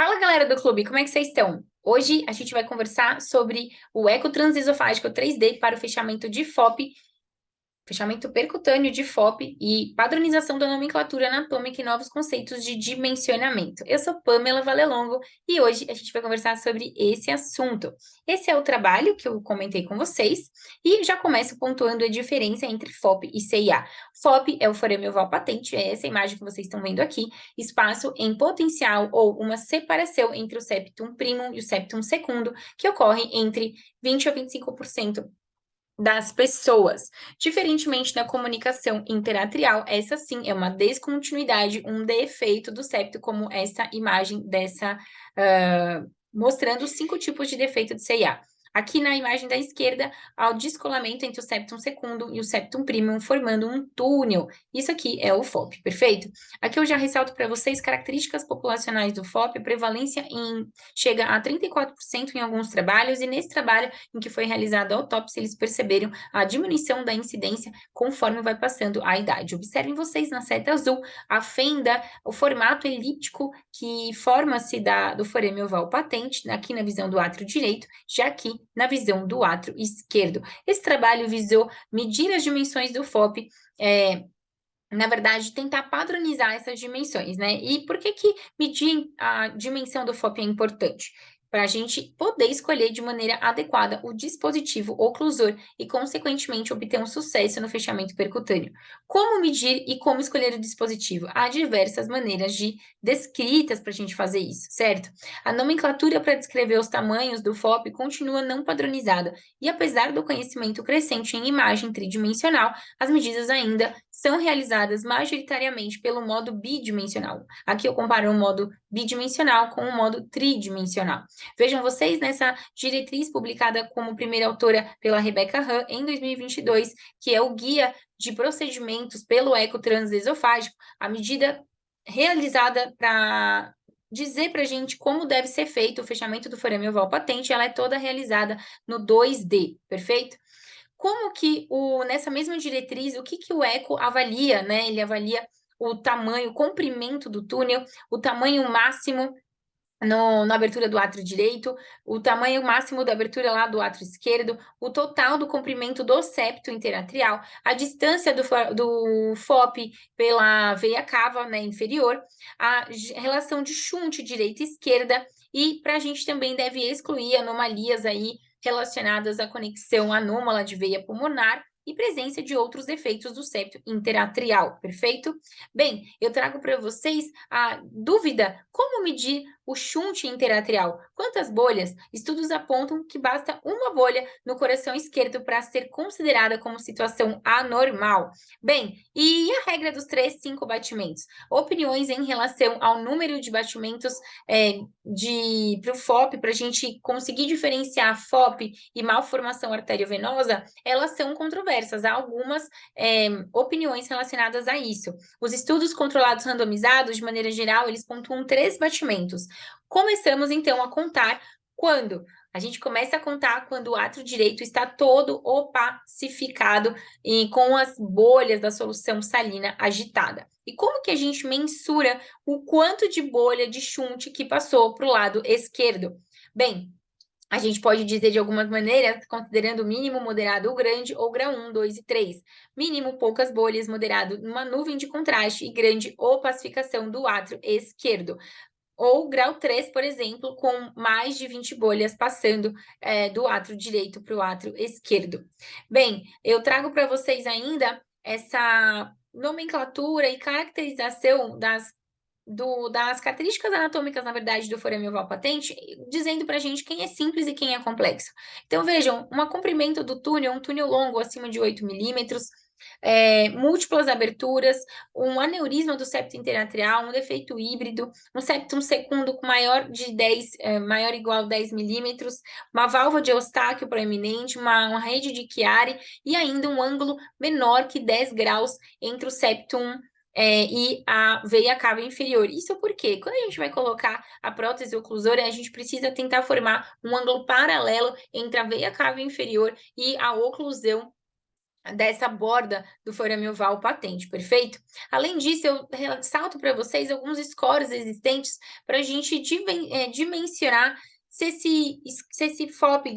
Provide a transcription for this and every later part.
Fala, galera do clube, como é que vocês estão? Hoje a gente vai conversar sobre o eco transesofágico 3D para o fechamento de FOP, fechamento percutâneo de FOP e padronização da nomenclatura anatômica e novos conceitos de dimensionamento. Eu sou Pamela Valelongo e hoje a gente vai conversar sobre esse assunto. Esse é o trabalho que eu comentei com vocês e já começo pontuando a diferença entre FOP e CIA. FOP é o forame oval patente, é essa imagem que vocês estão vendo aqui, espaço em potencial ou uma separação entre o septum primum e o septum secundum, que ocorre entre 20 a 25% das pessoas. Diferentemente da comunicação interatrial, essa sim é uma descontinuidade, um defeito do septo, como essa imagem mostrando os 5 tipos de defeito de CIA. Aqui na imagem da esquerda, há o descolamento entre o septum secundum e o septum primum, formando um túnel. Isso aqui é o FOP, perfeito? Aqui eu já ressalto para vocês características populacionais do FOP, prevalência chega a 34% em alguns trabalhos, e nesse trabalho em que foi realizada a autópsia, eles perceberam a diminuição da incidência conforme vai passando a idade. Observem vocês na seta azul a fenda, o formato elíptico que forma-se do forame oval patente, aqui na visão do átrio direito, já aqui na visão do átrio esquerdo. Esse trabalho visou medir as dimensões do FOP, na verdade, tentar padronizar essas dimensões, né? E por que medir a dimensão do FOP é importante? Para a gente poder escolher de maneira adequada o dispositivo oclusor e, consequentemente, obter um sucesso no fechamento percutâneo. Como medir e como escolher o dispositivo? Há diversas maneiras descritas para a gente fazer isso, certo? A nomenclatura para descrever os tamanhos do FOP continua não padronizada, e apesar do conhecimento crescente em imagem tridimensional, as medidas ainda são realizadas majoritariamente pelo modo bidimensional. Aqui eu comparo o modo bidimensional com o modo tridimensional. Vejam vocês nessa diretriz publicada como primeira autora pela Rebecca Han em 2022, que é o guia de procedimentos pelo eco transesofágico, a medida realizada para dizer para a gente como deve ser feito o fechamento do forame oval patente, ela é toda realizada no 2D, perfeito? Como que nessa mesma diretriz, o que o eco avalia, né? Ele avalia o tamanho, o comprimento do túnel, o tamanho máximo na abertura do átrio direito, o tamanho máximo da abertura lá do átrio esquerdo, o total do comprimento do septo interatrial, a distância do FOP pela veia cava, né, inferior, a relação de Shunt direita e esquerda, e para a gente também deve excluir anomalias aí relacionadas à conexão anômala de veia pulmonar e presença de outros defeitos do septo interatrial, perfeito? Bem, eu trago para vocês a dúvida: como medir o shunt interatrial? Quantas bolhas? Estudos apontam que basta uma bolha no coração esquerdo para ser considerada como situação anormal. Bem, e a regra dos 5 batimentos? Opiniões em relação ao número de batimentos para o FOP, para a gente conseguir diferenciar FOP e malformação arteriovenosa, elas são controversas. Há algumas opiniões relacionadas a isso. Os estudos controlados randomizados, de maneira geral, eles pontuam 3 batimentos. Começamos, então, a contar quando? A gente começa a contar quando o átrio direito está todo opacificado e com as bolhas da solução salina agitada. E como que a gente mensura o quanto de bolha de shunt que passou para o lado esquerdo? Bem, a gente pode dizer de algumas maneiras, considerando mínimo, moderado ou grande, ou grau 1, 2 e 3. Mínimo, poucas bolhas, moderado, uma nuvem de contraste e grande opacificação do átrio esquerdo. Ou grau 3, por exemplo, com mais de 20 bolhas passando do átrio direito para o átrio esquerdo. Bem, eu trago para vocês ainda essa nomenclatura e caracterização das características anatômicas, na verdade, do forame oval patente, dizendo para a gente quem é simples e quem é complexo. Então, vejam, um comprimento do túnel, um túnel longo acima de 8 milímetros, múltiplas aberturas, um aneurisma do septo interatrial, um defeito híbrido, um septum secundum com maior ou igual a 10 milímetros, uma válvula de Eustáquio proeminente, uma rede de Chiari e ainda um ângulo menor que 10 graus entre o septum e a veia cava inferior. Isso porque, quando a gente vai colocar a prótese oclusora, a gente precisa tentar formar um ângulo paralelo entre a veia cava inferior e a oclusão dessa borda do forame oval patente, perfeito? Além disso, eu ressalto para vocês alguns scores existentes para a gente dimensionar se esse FOP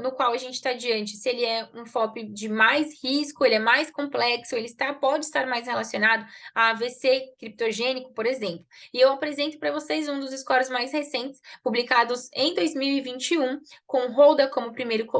no qual a gente está diante, se ele é um FOP de mais risco, ele é mais complexo, pode estar mais relacionado a AVC criptogênico, por exemplo. E eu apresento para vocês um dos scores mais recentes, publicados em 2021, com Holda como primeiro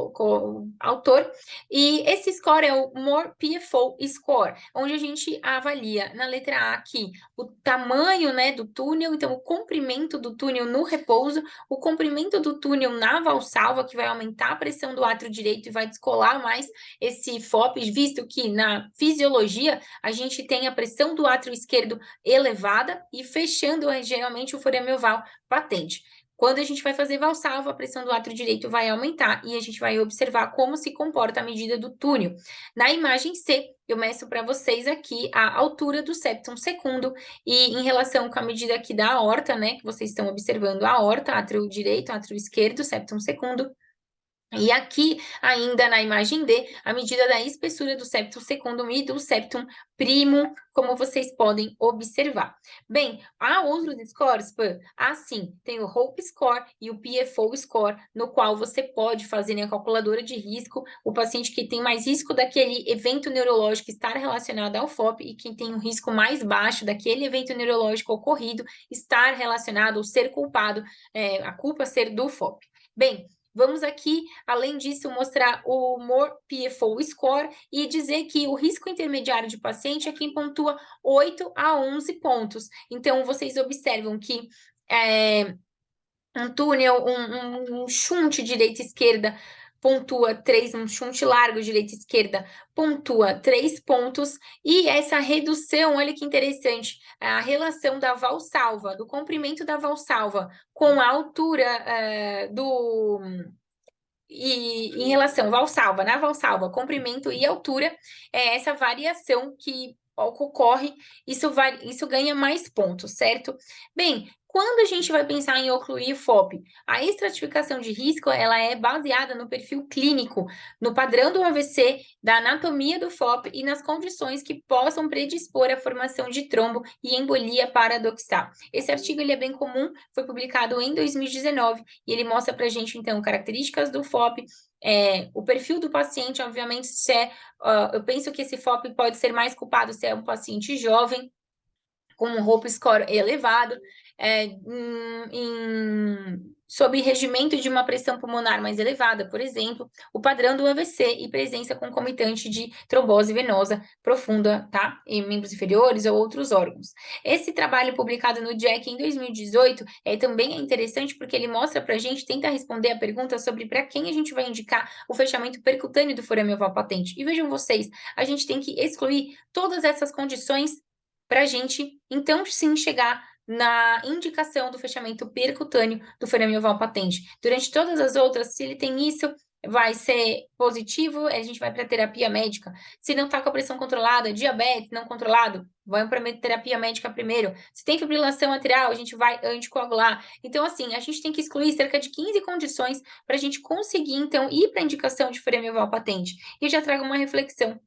autor, e esse score é o More PFO Score, onde a gente avalia na letra A aqui o tamanho, né, do túnel, então o comprimento do túnel no repouso, o comprimento do túnel na valsalva, que vai aumentar a pressão do átrio direito e vai descolar mais esse FOP, visto que na fisiologia a gente tem a pressão do átrio esquerdo elevada e fechando geralmente o forame oval patente. Quando a gente vai fazer valsalva, a pressão do átrio direito vai aumentar e a gente vai observar como se comporta a medida do túnel. Na imagem C, eu meço para vocês aqui a altura do septum secundo e em relação com a medida aqui da aorta, né, que vocês estão observando a aorta, átrio direito, átrio esquerdo, septum secundo. E aqui, ainda na imagem D, a medida da espessura do septum secundum e do septum primum, como vocês podem observar. Bem, há outros scores? Sim, tem o Hope Score e o PFO Score, no qual você pode fazer na calculadora de risco o paciente que tem mais risco daquele evento neurológico estar relacionado ao FOP e quem tem um risco mais baixo daquele evento neurológico ocorrido estar relacionado ou ser culpado, a culpa ser do FOP. Bem, vamos aqui, além disso, mostrar o More PFO Score e dizer que o risco intermediário de paciente é quem pontua 8 a 11 pontos. Então, vocês observam que um túnel, um shunt direita e esquerda pontua 3, um shunt largo direita e esquerda pontua 3 pontos, e essa redução, olha que interessante, a relação da valsalva, do comprimento da valsalva com a altura e em relação na valsalva, comprimento e altura, é essa variação que ocorre, isso ganha mais pontos, certo? Bem, quando a gente vai pensar em ocluir FOP, a estratificação de risco, ela é baseada no perfil clínico, no padrão do AVC, da anatomia do FOP e nas condições que possam predispor à formação de trombo e embolia paradoxal. Esse artigo ele é bem comum, foi publicado em 2019 e ele mostra para a gente, então, características do FOP, o perfil do paciente, obviamente, eu penso que esse FOP pode ser mais culpado se é um paciente jovem, com um Hope Score elevado, sob regimento de uma pressão pulmonar mais elevada, por exemplo, o padrão do AVC e presença concomitante de trombose venosa profunda, tá? Em membros inferiores ou outros órgãos. Esse trabalho publicado no JACC em 2018 também é interessante porque ele mostra para a gente, tenta responder a pergunta sobre para quem a gente vai indicar o fechamento percutâneo do forame oval patente. E vejam vocês, a gente tem que excluir todas essas condições para a gente, então, sim, chegar na indicação do fechamento percutâneo do forame oval patente. Durante todas as outras, se ele tem isso, vai ser positivo, a gente vai para terapia médica. Se não está com a pressão controlada, diabetes não controlado, vai para terapia médica primeiro. Se tem fibrilação atrial, a gente vai anticoagular. Então, assim, a gente tem que excluir cerca de 15 condições para a gente conseguir, então, ir para a indicação de forame oval patente. E eu já trago uma reflexão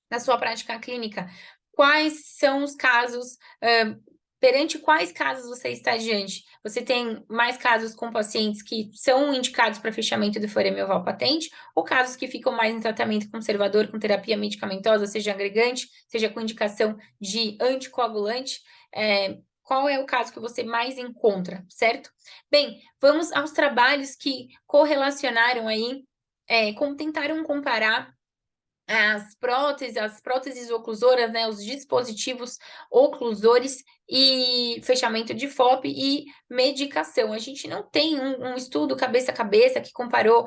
na sua prática clínica. Quais são os casos, perante quais casos você está diante? Você tem mais casos com pacientes que são indicados para fechamento do forame oval patente, ou casos que ficam mais em tratamento conservador, com terapia medicamentosa, seja agregante, seja com indicação de anticoagulante? Qual é o caso que você mais encontra, certo? Bem, vamos aos trabalhos que correlacionaram aí, tentaram comparar as próteses oclusoras, né, os dispositivos oclusores e fechamento de FOP e medicação. A gente não tem um estudo cabeça a cabeça que comparou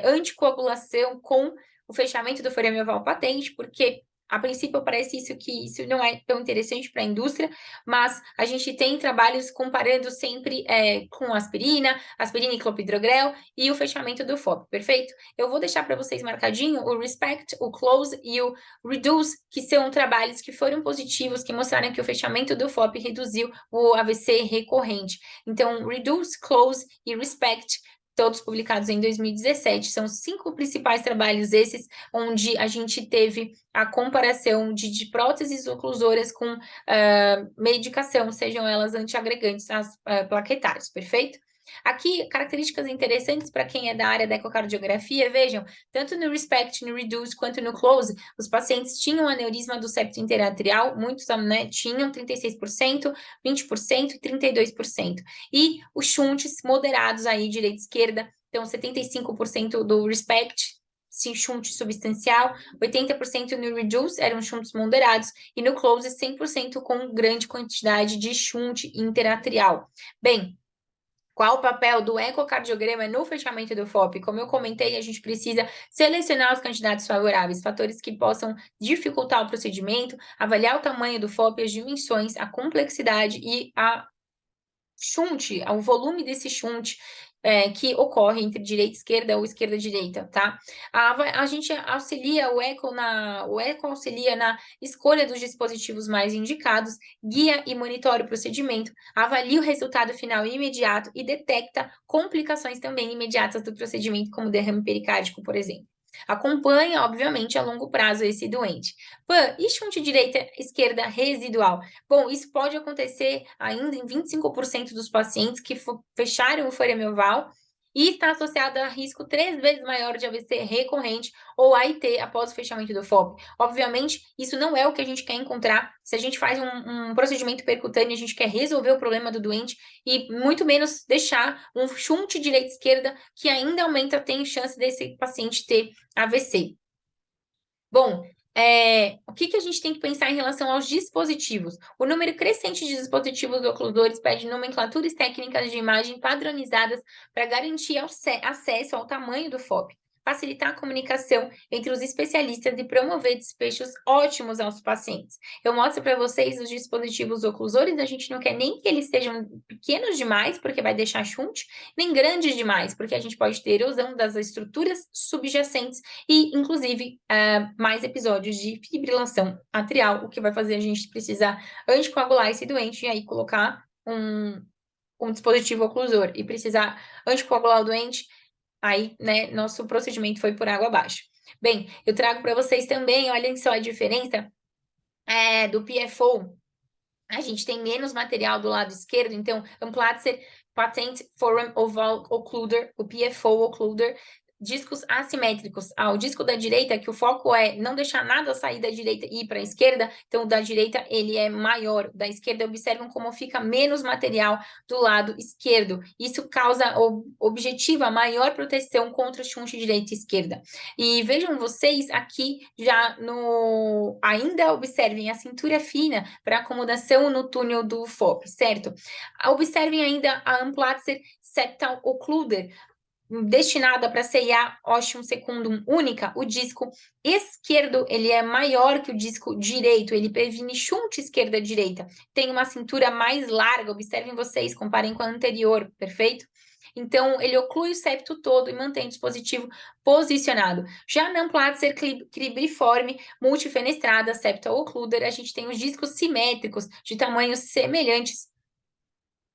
anticoagulação com o fechamento do forame oval patente, porque a princípio parece que isso não é tão interessante para a indústria, mas a gente tem trabalhos comparando sempre com aspirina e clopidogrel e o fechamento do FOP, perfeito? Eu vou deixar para vocês marcadinho o RESPECT, o CLOSE e o REDUCE, que são trabalhos que foram positivos, que mostraram que o fechamento do FOP reduziu o AVC recorrente. Então, REDUCE, CLOSE e RESPECT todos publicados em 2017. São 5 principais trabalhos esses, onde a gente teve a comparação de próteses oclusoras com medicação, sejam elas antiagregantes, as plaquetários, perfeito? Aqui, características interessantes para quem é da área da ecocardiografia, vejam, tanto no RESPECT, no REDUCE, quanto no CLOSE, os pacientes tinham aneurisma do septo interatrial, muitos, né, tinham 36%, 20% e 32%. E os shunts moderados aí, direita e esquerda, então 75% do RESPECT, shunt substancial, 80% no REDUCE eram shunts moderados, e no CLOSE 100% com grande quantidade de shunt interatrial. Bem, qual o papel do ecocardiograma no fechamento do FOP? Como eu comentei, a gente precisa selecionar os candidatos favoráveis, fatores que possam dificultar o procedimento, avaliar o tamanho do FOP, as dimensões, a complexidade e a shunt, o volume desse shunt que ocorre entre direita e esquerda ou esquerda e direita, tá? A gente auxilia o eco auxilia na escolha dos dispositivos mais indicados, guia e monitora o procedimento, avalia o resultado final imediato e detecta complicações também imediatas do procedimento, como derrame pericárdico, por exemplo. Acompanha, obviamente, a longo prazo esse doente. E shunt direita, esquerda residual? Bom, isso pode acontecer ainda em 25% dos pacientes que fecharam o forameoval e está associado a risco 3 vezes maior de AVC recorrente ou AIT após o fechamento do FOP. Obviamente, isso não é o que a gente quer encontrar. Se a gente faz um procedimento percutâneo, a gente quer resolver o problema do doente e muito menos deixar um shunt direita e esquerda que ainda aumenta, tem chance desse paciente ter AVC. Bom, o que a gente tem que pensar em relação aos dispositivos? O número crescente de dispositivos oclusores pede nomenclaturas técnicas de imagem padronizadas para garantir acesso ao tamanho do FOP, facilitar a comunicação entre os especialistas e promover desfechos ótimos aos pacientes. Eu mostro para vocês os dispositivos oclusores, a gente não quer nem que eles sejam pequenos demais, porque vai deixar shunt, nem grandes demais, porque a gente pode ter erosão das estruturas subjacentes e, inclusive, mais episódios de fibrilação atrial, o que vai fazer a gente precisar anticoagular esse doente e aí colocar um dispositivo oclusor e precisar anticoagular o doente, aí, né, nosso procedimento foi por água abaixo. Bem, eu trago para vocês também, olhem só a diferença do PFO. A gente tem menos material do lado esquerdo, então, Amplatzer Patent Forum Oval Occluder, o PFO Occluder, discos assimétricos. O disco da direita, que o foco é não deixar nada sair da direita e ir para a esquerda, então o da direita ele é maior, da esquerda observam como fica menos material do lado esquerdo. Isso causa, objetiva, maior proteção contra o shunt direita e esquerda. E vejam vocês aqui já ainda observem a cintura fina para acomodação no túnel do FOP, certo? Observem ainda a Amplatzer Septal Occluder, destinada para CIA Ostium Secundum única, o disco esquerdo ele é maior que o disco direito, ele previne shunt esquerda-direita, tem uma cintura mais larga, observem vocês, comparem com a anterior, perfeito? Então, ele oclui o septo todo e mantém o dispositivo posicionado. Já na Amplatzer cribriforme multifenestrada, septal occluder, a gente tem os discos simétricos de tamanhos semelhantes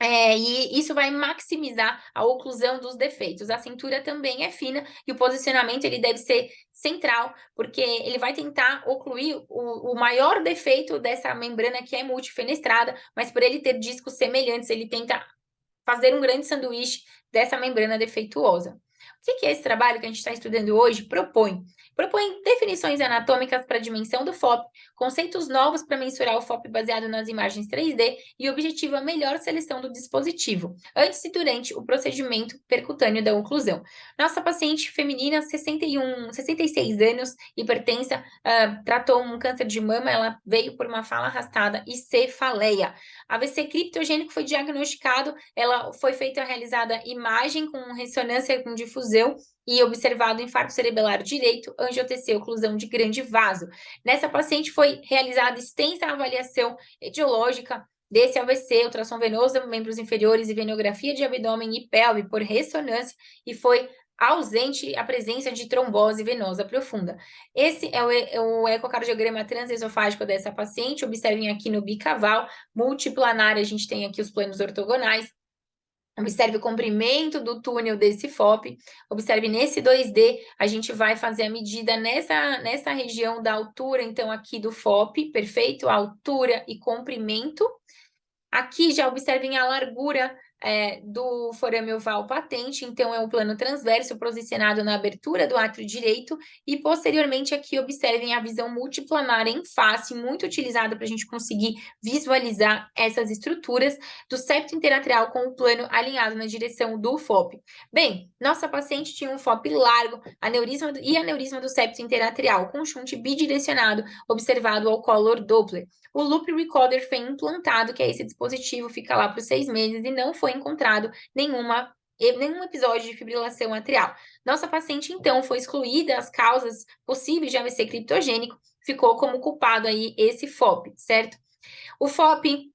e isso vai maximizar a oclusão dos defeitos. A cintura também é fina e o posicionamento ele deve ser central, porque ele vai tentar ocluir o maior defeito dessa membrana que é multifenestrada, mas por ele ter discos semelhantes, ele tenta fazer um grande sanduíche dessa membrana defeituosa. O que é esse trabalho que a gente está estudando hoje? Propõe definições anatômicas para a dimensão do FOP, conceitos novos para mensurar o FOP baseado nas imagens 3D e objetiva a melhor seleção do dispositivo, antes e durante o procedimento percutâneo da oclusão. Nossa paciente feminina, 66 anos, hipertensa, tratou um câncer de mama, ela veio por uma fala arrastada e cefaleia. AVC criptogênico foi diagnosticado, ela foi realizada imagem com ressonância com difusão e observado infarto cerebelar direito, angiotensina, oclusão de grande vaso. Nessa paciente foi realizada extensa avaliação etiológica desse AVC, ultrassom venoso, membros inferiores e venografia de abdômen e pelve por ressonância e foi ausente a presença de trombose venosa profunda. Esse é o ecocardiograma transesofágico dessa paciente. Observem aqui no bicaval, multiplanar, a gente tem aqui os planos ortogonais. Observe o comprimento do túnel desse FOP. Observe nesse 2D, a gente vai fazer a medida nessa região da altura, então, aqui do FOP, perfeito? A altura e comprimento. Aqui já observem a largura do forame oval patente, então é um plano transverso posicionado na abertura do átrio direito, e posteriormente aqui observem a visão multiplanar em face, muito utilizada para a gente conseguir visualizar essas estruturas do septo interatrial com o plano alinhado na direção do FOP. Bem, nossa paciente tinha um FOP largo, aneurisma do septo interatrial, com shunt bidirecionado, observado ao color Doppler. O Loop Recorder foi implantado, que é esse dispositivo, fica lá por 6 meses e não foi encontrado nenhum episódio de fibrilação atrial. Nossa paciente, então, foi excluída as causas possíveis de AVC criptogênico, ficou como culpado aí esse FOP, certo? O FOP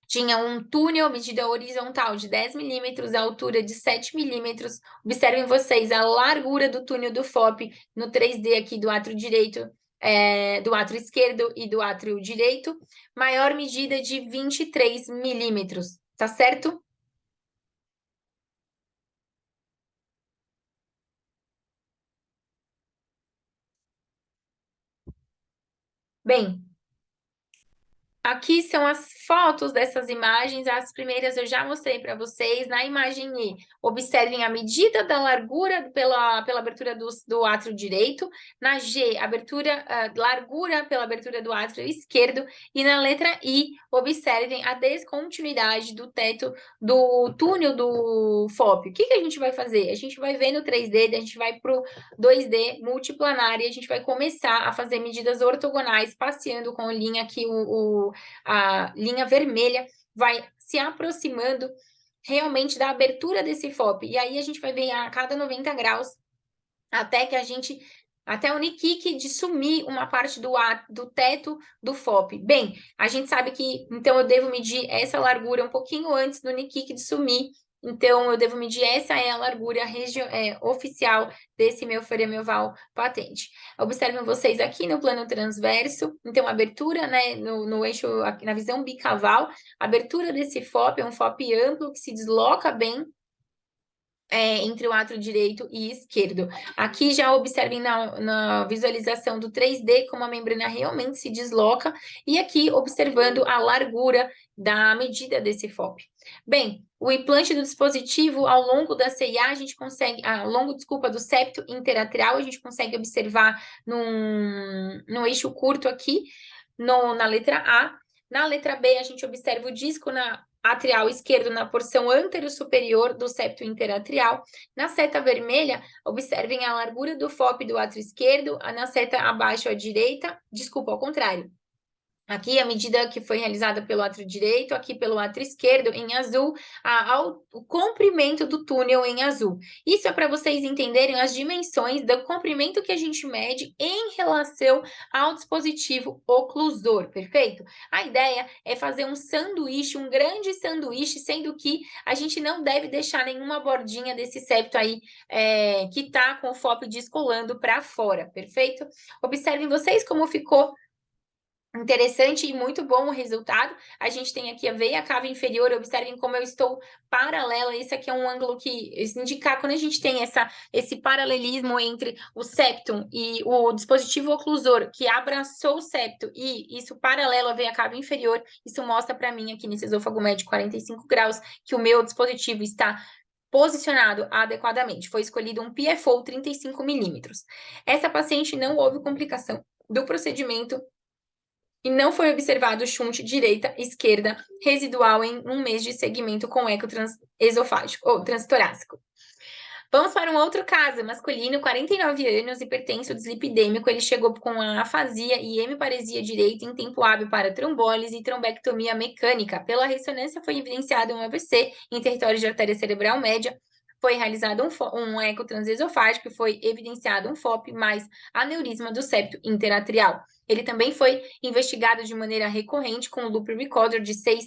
tinha um túnel, medida horizontal de 10 milímetros, a altura de 7 milímetros. Observem vocês a largura do túnel do FOP no 3D aqui do átrio direito, do átrio esquerdo e do átrio direito. Maior medida de 23 milímetros, tá certo? Bem, aqui são as fotos dessas imagens. As primeiras eu já mostrei para vocês. Na imagem E, observem a medida da largura pela abertura do átrio direito. Na G, largura pela abertura do átrio esquerdo. E na letra I, observem a descontinuidade do teto do túnel do FOP. O que a gente vai fazer? A gente vai ver no 3D, a gente vai para o 2D multiplanar e a gente vai começar a fazer medidas ortogonais, passeando com a linha aqui, a linha vermelha vai se aproximando realmente da abertura desse FOP. E aí a gente vai ver a cada 90 graus até o Nikic de sumir uma parte do teto do FOP. Bem, a gente sabe que, então, eu devo medir essa largura um pouquinho antes do Nikic de sumir. Então, eu devo medir essa é a largura oficial desse meu forame oval patente. Observem vocês aqui no plano transverso, então, abertura, né, no eixo, na visão bicaval, abertura desse FOP, é um FOP amplo que se desloca bem entre o átrio direito e esquerdo. Aqui já observem na visualização do 3D como a membrana realmente se desloca, e aqui observando a largura da medida desse FOP. Bem, o implante do dispositivo ao longo da CIA, a gente consegue, do septo interatrial, a gente consegue observar num eixo curto aqui, na letra A. Na letra B, a gente observa o disco atrial esquerdo na porção antero-superior do septo interatrial. Na seta vermelha, observem a largura do FOP do átrio esquerdo, na seta abaixo à direita, ao contrário. Aqui a medida que foi realizada pelo átrio direito, aqui pelo átrio esquerdo, em azul, o comprimento do túnel em azul. Isso é para vocês entenderem as dimensões do comprimento que a gente mede em relação ao dispositivo oclusor, perfeito? A ideia é fazer um sanduíche, um grande sanduíche, sendo que a gente não deve deixar nenhuma bordinha desse septo aí que está com o FOP descolando para fora, perfeito? Observem vocês como ficou interessante e muito bom o resultado. A gente tem aqui a veia cava inferior, observem como eu estou paralela. Esse aqui é um ângulo que indica quando a gente tem esse paralelismo entre o septum e o dispositivo oclusor que abraçou o septo e isso paralelo à veia cava inferior. Isso mostra para mim aqui nesse esôfago médio 45 graus que o meu dispositivo está posicionado adequadamente. Foi escolhido um PFO 35 milímetros. Essa paciente não houve complicação do procedimento e não foi observado shunt direita, esquerda, residual em um mês de segmento com eco esofágico ou transtorácico. Vamos para um outro caso, masculino, 49 anos, hipertenso, dislipidêmico. Ele chegou com a afasia e hemiparesia direita em tempo hábil para trombólise e trombectomia mecânica. Pela ressonância foi evidenciado um AVC em território de artéria cerebral média. Foi realizado um eco transesofágico e foi evidenciado um FOP mais aneurisma do septo interatrial. Ele também foi investigado de maneira recorrente com o loop recorder de 6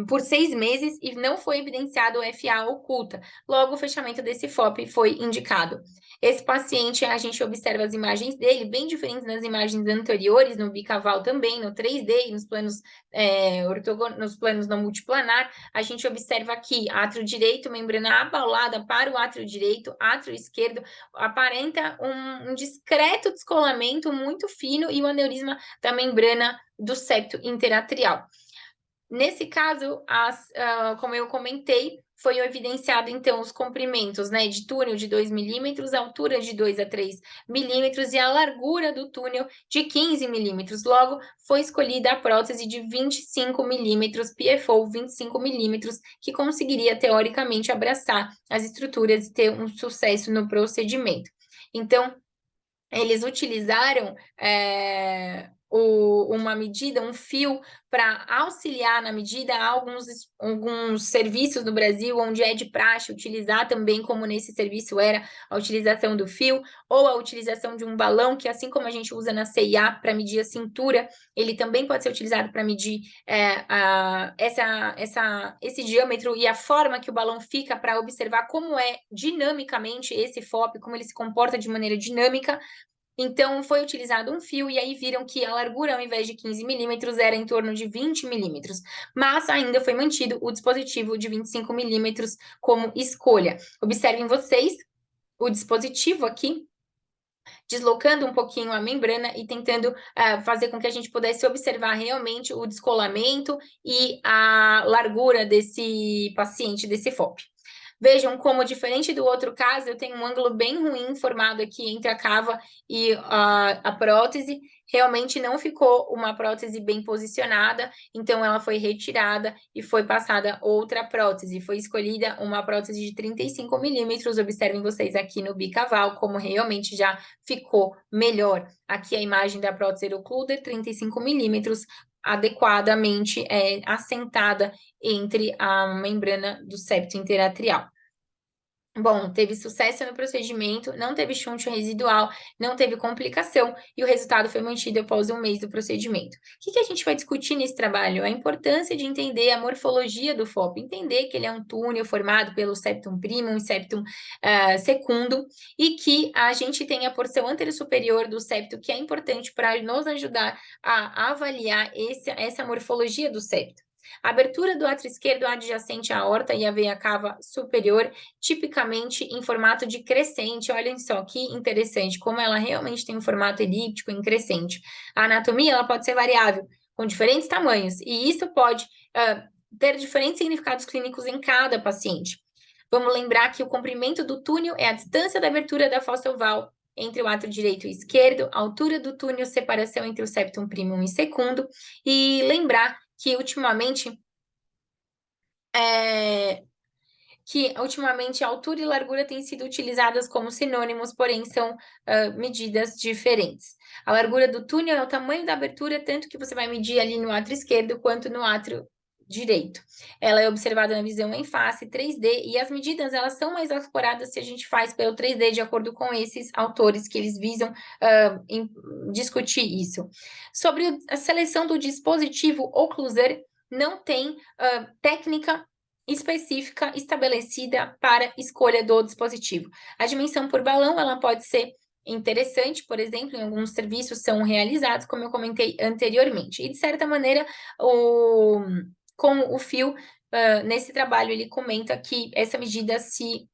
por 6 meses e não foi evidenciado o FA oculta. Logo, o fechamento desse FOP foi indicado. Esse paciente, a gente observa as imagens dele, bem diferentes das imagens anteriores, no bicaval também, no 3D e nos planos nos planos não multiplanar. A gente observa aqui átrio direito, membrana abaulada para o átrio direito, átrio esquerdo, aparenta um discreto descolamento muito fino e o aneurisma da membrana do septo interatrial. Nesse caso, como eu comentei, foi evidenciado, então, os comprimentos, né, de túnel de 2 milímetros, altura de 2 a 3 milímetros e a largura do túnel de 15 milímetros. Logo, foi escolhida a prótese de 25 milímetros, PFO 25 milímetros, que conseguiria, teoricamente, abraçar as estruturas e ter um sucesso no procedimento. Então, eles utilizaram uma medida, um fio, para auxiliar na medida. Há alguns serviços no Brasil onde é de praxe utilizar também, como nesse serviço era, a utilização do fio, ou a utilização de um balão, que assim como a gente usa na CIA para medir a cintura, ele também pode ser utilizado para medir esse diâmetro e a forma que o balão fica, para observar como é dinamicamente esse FOP, como ele se comporta de maneira dinâmica. Então, foi utilizado um fio e aí viram que a largura, ao invés de 15 milímetros, era em torno de 20 milímetros. Mas ainda foi mantido o dispositivo de 25 milímetros como escolha. Observem vocês o dispositivo aqui, deslocando um pouquinho a membrana e tentando fazer com que a gente pudesse observar realmente o descolamento e a largura desse paciente, desse FOP. Vejam como, diferente do outro caso, eu tenho um ângulo bem ruim formado aqui entre a cava e a prótese. Realmente não ficou uma prótese bem posicionada, então ela foi retirada e foi passada outra prótese. Foi escolhida uma prótese de 35 milímetros. Observem vocês aqui no bicaval como realmente já ficou melhor. Aqui a imagem da prótese Eurocluder, 35 milímetros, adequadamente assentada entre a membrana do septo interatrial. Bom, teve sucesso no procedimento, não teve chuncho residual, não teve complicação e o resultado foi mantido após um mês do procedimento. O que a gente vai discutir nesse trabalho? A importância de entender a morfologia do FOP, entender que ele é um túnel formado pelo septum primum e septum secundum e que a gente tem a porção anterosuperior do septo, que é importante para nos ajudar a avaliar essa morfologia do septo. A abertura do átrio esquerdo adjacente à aorta e a veia cava superior, tipicamente em formato de crescente. Olhem só que interessante, como ela realmente tem um formato elíptico em crescente. A anatomia ela pode ser variável, com diferentes tamanhos, e isso pode ter diferentes significados clínicos em cada paciente. Vamos lembrar que o comprimento do túnel é a distância da abertura da fossa oval entre o átrio direito e esquerdo, a altura do túnel, separação entre o septum primum e secundum, e lembrar que ultimamente a altura e largura têm sido utilizadas como sinônimos, porém são medidas diferentes. A largura do túnel é o tamanho da abertura, tanto que você vai medir ali no átrio esquerdo quanto no átrio direito. Ela é observada na visão em face 3D e as medidas elas são mais apuradas se a gente faz pelo 3D, de acordo com esses autores que eles visam discutir isso. Sobre a seleção do dispositivo ocluser, não tem técnica específica estabelecida para escolha do dispositivo. A dimensão por balão, ela pode ser interessante, por exemplo, em alguns serviços são realizados, como eu comentei anteriormente. E, de certa maneira, com o fio, nesse trabalho, ele comenta que essa medida se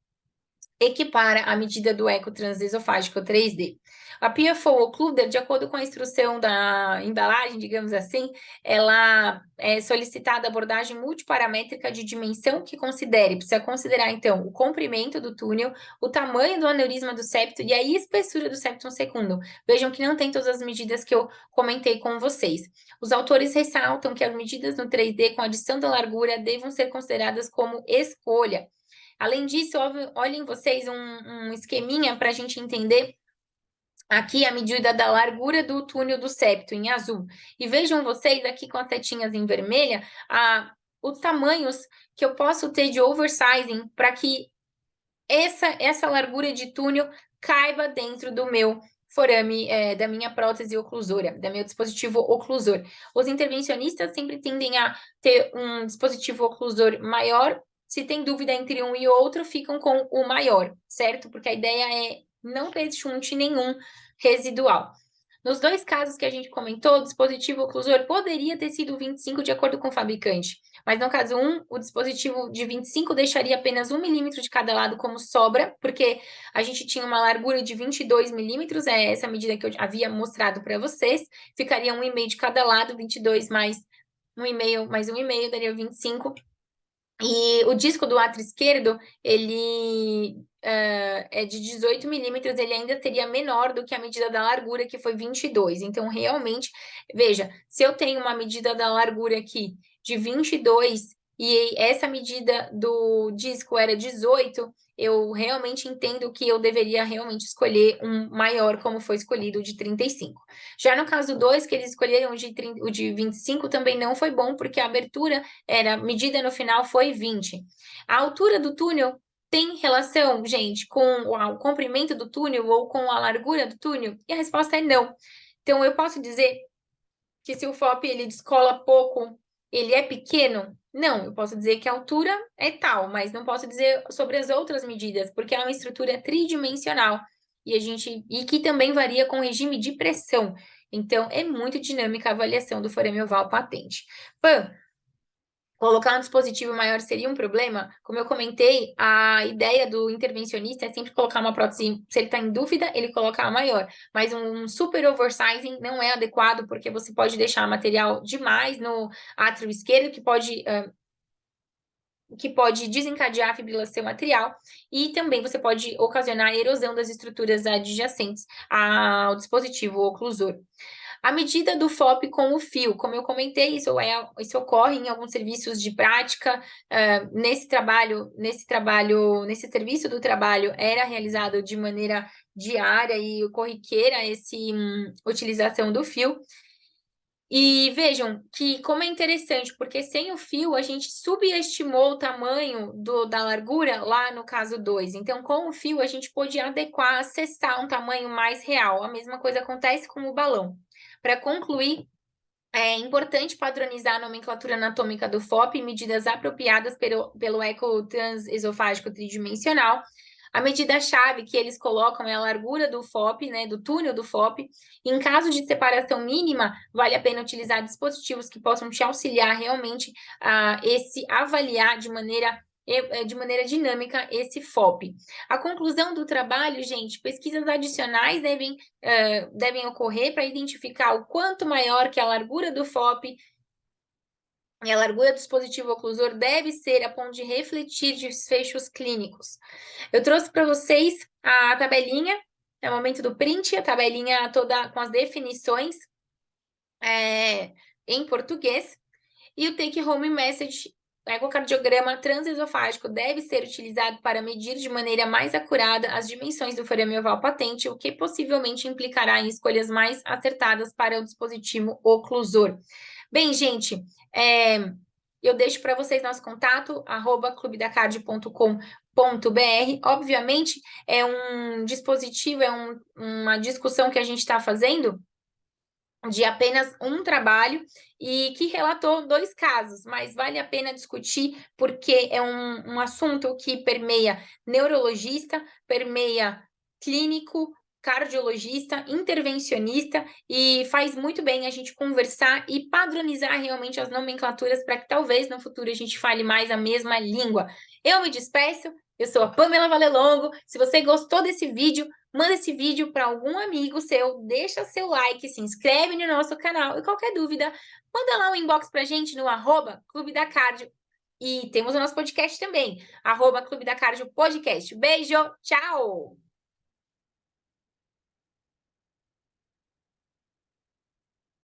equipara à medida do eco transesofágico 3D. A PFO occluder, de acordo com a instrução da embalagem, digamos assim, ela é solicitada abordagem multiparamétrica de dimensão que precisa considerar, então, o comprimento do túnel, o tamanho do aneurisma do septo e a espessura do septum secundum. Vejam que não tem todas as medidas que eu comentei com vocês. Os autores ressaltam que as medidas no 3D com adição da largura devam ser consideradas como escolha. Além disso, olhem vocês um esqueminha para a gente entender aqui a medida da largura do túnel do septo em azul. E vejam vocês aqui com as setinhas em vermelha, os tamanhos que eu posso ter de oversizing para que essa largura de túnel caiba dentro do meu forame da minha prótese oclusora, da meu dispositivo oclusor. Os intervencionistas sempre tendem a ter um dispositivo oclusor maior. Se tem dúvida entre um e outro, ficam com o maior, certo? Porque a ideia é não ter chunte nenhum residual. Nos dois casos que a gente comentou, o dispositivo oclusor poderia ter sido 25 de acordo com o fabricante, mas no caso 1, o dispositivo de 25 deixaria apenas 1 milímetro de cada lado como sobra, porque a gente tinha uma largura de 22 milímetros, é essa medida que eu havia mostrado para vocês, ficaria 1,5 de cada lado, 22 mais 1,5 mais 1,5 daria 25. E o disco do átrio esquerdo, ele é de 18 milímetros, ele ainda teria menor do que a medida da largura, que foi 22. Então, realmente, veja, se eu tenho uma medida da largura aqui de 22 e essa medida do disco era 18, eu realmente entendo que eu deveria realmente escolher um maior, como foi escolhido o de 35. Já no caso 2, que eles escolheram o de 25, também não foi bom, porque a abertura era medida no final foi 20. A altura do túnel tem relação, gente, com o comprimento do túnel ou com a largura do túnel? E a resposta é não. Então, eu posso dizer que se o FOP ele descola pouco, ele é pequeno? Não, eu posso dizer que a altura é tal, mas não posso dizer sobre as outras medidas, porque é uma estrutura tridimensional e que também varia com o regime de pressão. Então, é muito dinâmica a avaliação do forame oval patente. Pan, colocar um dispositivo maior seria um problema? Como eu comentei, a ideia do intervencionista é sempre colocar uma prótese, se ele está em dúvida, ele colocar a maior. Mas um super oversizing não é adequado, porque você pode deixar material demais no átrio esquerdo, que pode desencadear a fibrilação atrial, e também você pode ocasionar a erosão das estruturas adjacentes ao dispositivo oclusor. A medida do FOP com o fio, como eu comentei, isso ocorre em alguns serviços de prática. Nesse serviço do trabalho era realizado de maneira diária e corriqueira essa utilização do fio. E vejam que como é interessante, porque sem o fio a gente subestimou o tamanho da largura lá no caso 2. Então, com o fio a gente pôde adequar, acessar um tamanho mais real. A mesma coisa acontece com o balão. Para concluir, é importante padronizar a nomenclatura anatômica do FOP em medidas apropriadas pelo eco transesofágico tridimensional. A medida-chave que eles colocam é a largura do FOP, né, do túnel do FOP. Em caso de separação mínima, vale a pena utilizar dispositivos que possam te auxiliar realmente a avaliar de maneira dinâmica esse FOP. A conclusão do trabalho, gente, pesquisas adicionais devem ocorrer para identificar o quanto maior que a largura do FOP e a largura do dispositivo oclusor deve ser a ponto de refletir desfechos clínicos. Eu trouxe para vocês a tabelinha, é o momento do print, a tabelinha toda com as definições em português, e o take home message. O ecocardiograma transesofágico deve ser utilizado para medir de maneira mais acurada as dimensões do forame oval patente, o que possivelmente implicará em escolhas mais acertadas para o dispositivo oclusor. Bem, gente, eu deixo para vocês nosso contato, @clubedacardio.com.br. Obviamente, é um dispositivo, uma discussão que a gente está fazendo de apenas um trabalho e que relatou 2 casos, mas vale a pena discutir porque é um assunto que permeia neurologista, permeia clínico, cardiologista, intervencionista, e faz muito bem a gente conversar e padronizar realmente as nomenclaturas para que talvez no futuro a gente fale mais a mesma língua. Eu me despeço, eu sou a Pamela Valelongo. Se você gostou desse vídeo, manda esse vídeo para algum amigo seu, deixa seu like, se inscreve no nosso canal e qualquer dúvida, manda lá um inbox para a gente no @Clube da Cardio. E temos o nosso podcast também, @Clube da Cardio Podcast. Beijo, tchau!